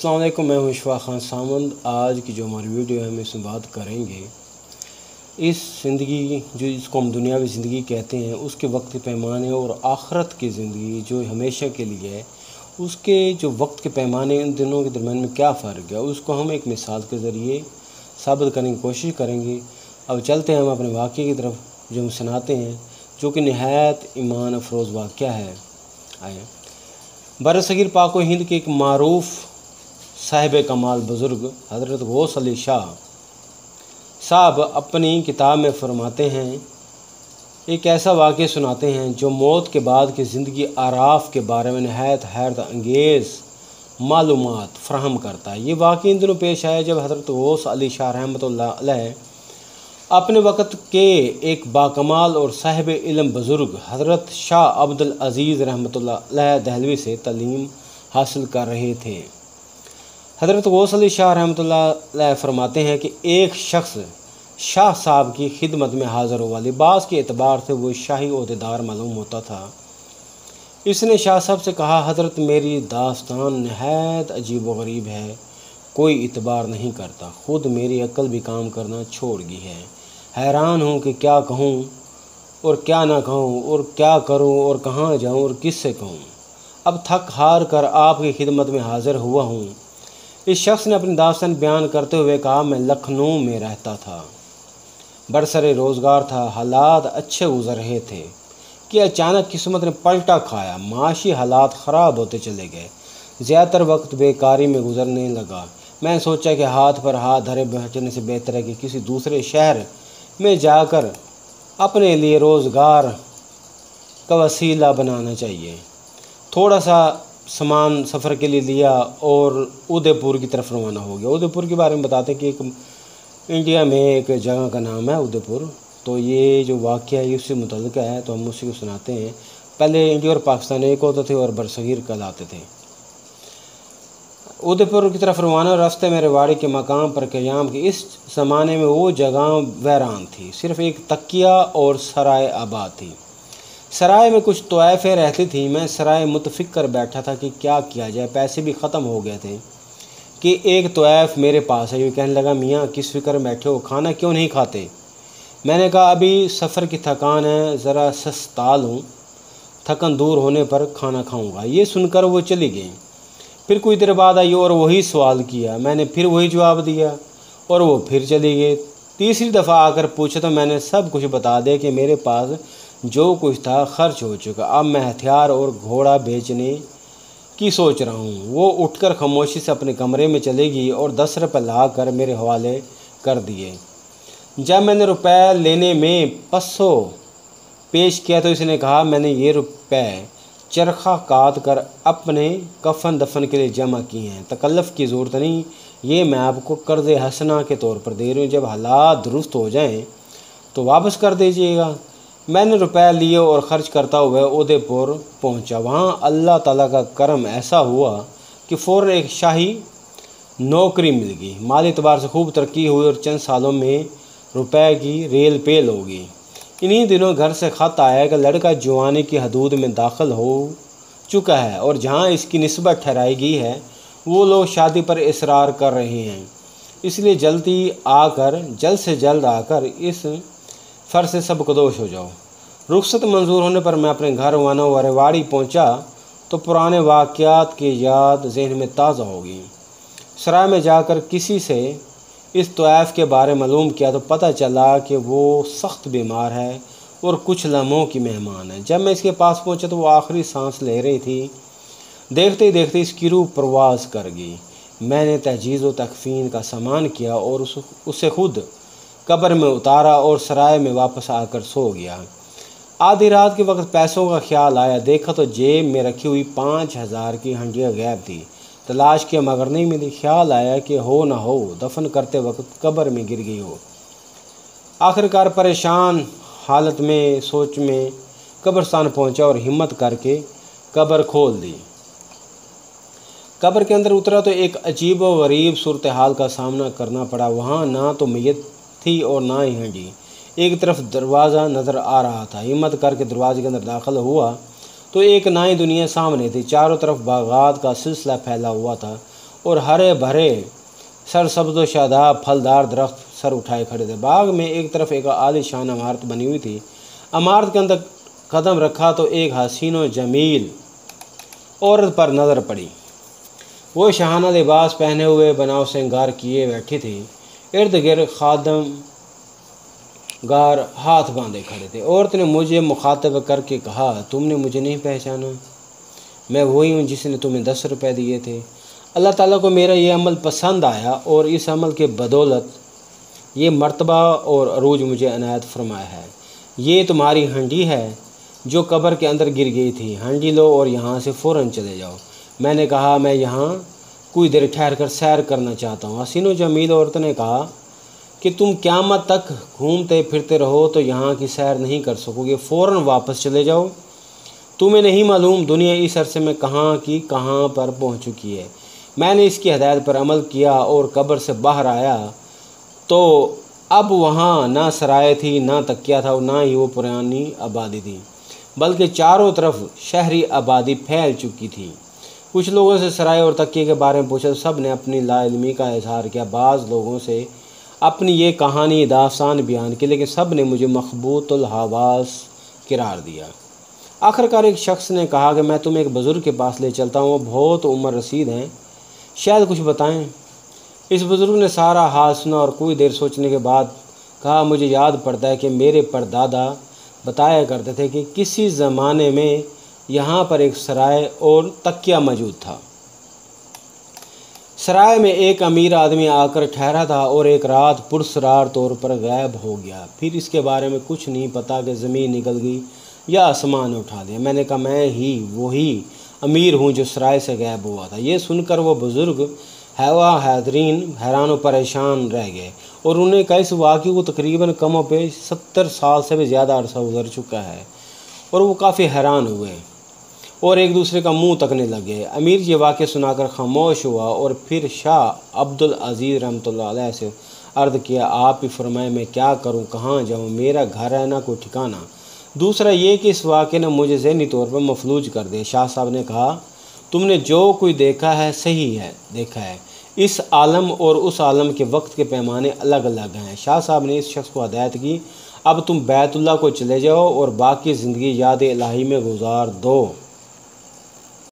अस्सलाम वालेकुम, मैं हूं इशफाक खान सामंद। आज की जो हमारी वीडियो है हम इसमें बात करेंगे इस ज़िंदगी जो जिसको हम दुनियावी ज़िंदगी कहते हैं उसके वक्त पैमाने और आखिरत की ज़िंदगी जो हमेशा के लिए है उसके जो वक्त के पैमाने इन दोनों के दरमियान में क्या फ़र्क है उसको हम एक मिसाल के ज़रिए साबित करने की कोशिश करेंगे। अब चलते हैं हम अपने वाक़े की तरफ जो हम सुनाते हैं, जो कि नहायत ईमान अफरोज़ वाक़या है। आए बरसगीर पाक हिंद के एक मारूफ साहिब कमाल बुज़ुर्ग हज़रत गौस अली शाह साहब अपनी किताब में फरमाते हैं, एक ऐसा वाक़या सुनाते हैं जो मौत के बाद की ज़िंदगी आराफ के बारे में नहायत हैरत अंगेज़ मालूमात फ़राहम करता है। ये वाक़या इन दिनों पेश आया जब हज़रत गौस अली शाह रहमतुल्लाह अलैह अपने वक़्त के एक बाकमाल और साहिब इल्म बुज़ुर्ग हज़रत शाह अब्दुल अज़ीज़ रहमतुल्लाह अलैह दहलवी से तालीम हासिल कर रहे थे। हज़रत गौस अली शाह रहमतुल्लाह अलैह फरमाते हैं कि एक शख्स शाह साहब की खिदमत में हाज़िर हुआ। लिबास के एतबार से वो शाही ओहदेदार मालूम होता था। इसने शाह साहब से कहा, हज़रत मेरी दास्तान नहायत अजीब व गरीब है, कोई इतबार नहीं करता, ख़ुद मेरी अक्ल भी काम करना छोड़ गई है। हैरान हूँ कि क्या कहूँ और क्या ना कहूँ और क्या करूँ और कहाँ जाऊँ और किससे कहूँ। अब थक हार कर आपकी खिदमत में हाज़िर हुआ हूँ। इस शख्स ने अपनी दास्तान बयान करते हुए कहा, मैं लखनऊ में रहता था, बरसरे रोज़गार था, हालात अच्छे गुजर रहे थे कि अचानक किस्मत ने पलटा खाया। माशी हालात ख़राब होते चले गए, ज़्यादातर वक्त बेकारी में गुजरने लगा। मैं सोचा कि हाथ पर हाथ धरे बैठने से बेहतर है कि किसी दूसरे शहर में जाकर अपने लिए रोज़गार का वसीला बनाना चाहिए। थोड़ा सा सामान सफ़र के लिए लिया और उदयपुर की तरफ रवाना हो गया। उदयपुर के बारे में बताते हैं कि एक इंडिया में एक जगह का नाम है उदयपुर। तो ये जो वाक़या है उससे मुतल्लिक़ है, तो हम उसी को सुनाते हैं। पहले इंडिया और पाकिस्तान एक होते थे और बरसगीर कहलाते थे। उदयपुर की तरफ रवाना रास्ते में रेवाड़ी के मकाम पर क़याम की। इस ज़माने में वो जगह वैरान थी, सिर्फ़ एक तकिया और सराय आबाद थी। सराय में कुछ तोयफ़े रहती थी। मैं सराय मुतफ़िक्र बैठा था कि क्या किया जाए, पैसे भी ख़त्म हो गए थे कि एक तोयफ़ मेरे पास है। ये कहने लगा, मियाँ किस फ़िक्र में बैठे हो, खाना क्यों नहीं खाते? मैंने कहा, अभी सफ़र की थकान है, ज़रा सस्ता लूँ, थकन दूर होने पर खाना खाऊँगा। ये सुनकर वो चली गई। फिर कुछ देर बाद आई और वही सवाल किया। मैंने फिर वही जवाब दिया और वो फिर चली गई। तीसरी दफ़ा आकर पूछा तो मैंने सब कुछ बता दिया कि मेरे पास जो कुछ था खर्च हो चुका, अब मैं हथियार और घोड़ा बेचने की सोच रहा हूँ। वो उठकर खामोशी से अपने कमरे में चली गई और 10 रुपये ला कर मेरे हवाले कर दिए। जब मैंने रुपए लेने में पस्सो पेश किया तो इसने कहा, मैंने ये रुपए चरखा काट कर अपने कफन दफन के लिए जमा किए हैं, तकल्लुफ़ की ज़रूरत नहीं, ये मैं आपको कर्ज़ हसना के तौर पर दे रही हूँ, जब हालात दुरुस्त हो जाएं तो वापस कर दीजिएगा। मैंने रुपए लिए और ख़र्च करता हुआ उदयपुर पहुंचा। वहां अल्लाह ताला का करम ऐसा हुआ कि फ़ौरन एक शाही नौकरी मिल गई। माली एतबार से खूब तरक्की हुई और चंद सालों में रुपए की रेल पेल हो गई। इन्हीं दिनों घर से ख़त आया कि लड़का जवानी की हदूद में दाखिल हो चुका है और जहां इसकी निस्बत ठहराई गई है वो लोग शादी पर इसरार कर रहे हैं, इसलिए जल्द से जल्द आकर इस फ़र्ज से सबकदोश हो जाओ। रुख्सत मंजूर होने पर मैं अपने घर रवाना हुआ। रेवाड़ी पहुंचा तो पुराने वाक़यात की याद जहन में ताज़ा हो गई। सराय में जाकर किसी से इस तोयफ़ के बारे में मालूम किया तो पता चला कि वो सख्त बीमार है और कुछ लम्हों की मेहमान है। जब मैं इसके पास पहुंचा तो वो आखिरी सांस ले रही थी। देखते ही देखते इसकी रूह परवाज़ कर गई। मैंने तहजीज़ व तकफ़ीन का सामान किया और उसे खुद कब्र में उतारा और सराय में वापस आकर सो गया। आधी रात के वक्त पैसों का ख्याल आया, देखा तो जेब में रखी हुई 5000 की हंडिया गायब थी। तलाश किया मगर नहीं मिली। ख्याल आया कि हो ना हो दफन करते वक्त कब्र में गिर गई हो। आखिरकार परेशान हालत में सोच में कब्रस्तान पहुंचा और हिम्मत करके कब्र खोल दी। कब्र के अंदर उतरा तो एक अजीब व गरीब सूरत हाल का सामना करना पड़ा। वहाँ ना तो मैयत थी और ना ही हंडी। एक तरफ दरवाज़ा नज़र आ रहा था। हिम्मत करके दरवाजे के अंदर दाखिल हुआ तो एक नई दुनिया सामने थी। चारों तरफ बागात का सिलसिला फैला हुआ था और हरे भरे सरसब्ज़ व शादाब फलदार दरख्त सर उठाए खड़े थे। बाग में एक तरफ एक आलीशान इमारत बनी हुई थी। इमारत के अंदर कदम रखा तो एक हसीन व जमील औरत पर नज़र पड़ी। वो शहाना लिबास पहने हुए बनाव श्रृंगार किए बैठी थी। इर्द गिर्द खादम गार हाथ बांधे खड़े थे। औरत ने मुझे मुखातब करके कहा, तुमने मुझे नहीं पहचाना? मैं वही हूँ जिसने तुम्हें 10 रुपए दिए थे। अल्लाह ताला को मेरा ये अमल पसंद आया और इस अमल के बदौलत ये मर्तबा और अरूज मुझे अनायत फरमाया है। ये तुम्हारी हंडी है जो कब्र के अंदर गिर गई थी। हंडी लो और यहाँ से फ़ौरन चले जाओ। मैंने कहा, मैं यहाँ कुछ देर ठहर कर सैर करना चाहता हूँ। हसीन व जमील औरत ने कहा कि तुम क़यामत तक घूमते फिरते रहो तो यहाँ की सैर नहीं कर सकोगे, फ़ौरन वापस चले जाओ। तुम्हें नहीं मालूम दुनिया इस अरसे में कहाँ की कहाँ पर पहुँच चुकी है। मैंने इसकी हदायत पर अमल किया और कब्र से बाहर आया तो अब वहाँ ना सराय थी, ना तकिया था और ना ही वो पुरानी आबादी थी, बल्कि चारों तरफ शहरी आबादी फैल चुकी थी। कुछ लोगों से सराय और तकिए के बारे में पूछा तो सब ने अपनी लाइल्मी का इजहार किया। बाज़ लोगों से अपनी ये कहानी दास्तान बयान की, लेकिन सब ने मुझे मखबूतुल हवास करार दिया। आखिरकार एक शख्स ने कहा कि मैं तुम्हें एक बुज़ुर्ग के पास ले चलता हूँ, वो बहुत उम्र रसीद हैं, शायद कुछ बताएं। इस बुज़ुर्ग ने सारा हाल सुना और कुछ देर सोचने के बाद कहा, मुझे याद पड़ता है कि मेरे परदादा बताया करते थे कि किसी ज़माने में यहाँ पर एक सराय और तकिया मौजूद था। सराय में एक अमीर आदमी आकर ठहरा था और एक रात पुरसरार तौर पर गायब हो गया। फिर इसके बारे में कुछ नहीं पता कि ज़मीन निकल गई या आसमान ने उठा दिया। मैंने कहा, मैं ही वही अमीर हूँ जो सराय से गायब हुआ था। ये सुनकर वो बुज़ुर्ग हैरान व परेशान रह गए और उन्होंने कहा, इस वाक़े को तकरीबन कम पे 70 साल से भी ज़्यादा अरसा गुजर चुका है। और वो काफ़ी हैरान हुए और एक दूसरे का मुंह तकने लगे। अमीर ये वाक़या सुनाकर खामोश हुआ और फिर शाह अब्दुल अज़ीज़ रहमतुल्लाह अलैह से अर्ज़ किया, आप ही फरमाए मैं क्या करूं, कहाँ जाऊं, मेरा घर है ना कोई ठिकाना। दूसरा ये कि इस वाक़े ने मुझे ज़हनी तौर पर मफलूज कर दिया। शाह साहब ने कहा, तुमने जो कोई देखा है सही है देखा है। इस आलम और उस आलम के वक्त के पैमाने अलग अलग हैं। शाह साहब ने इस शख्स को हदायत की, अब तुम बैतुल्लाह को चले जाओ और बाकी ज़िंदगी याद इलाही में गुजार दो।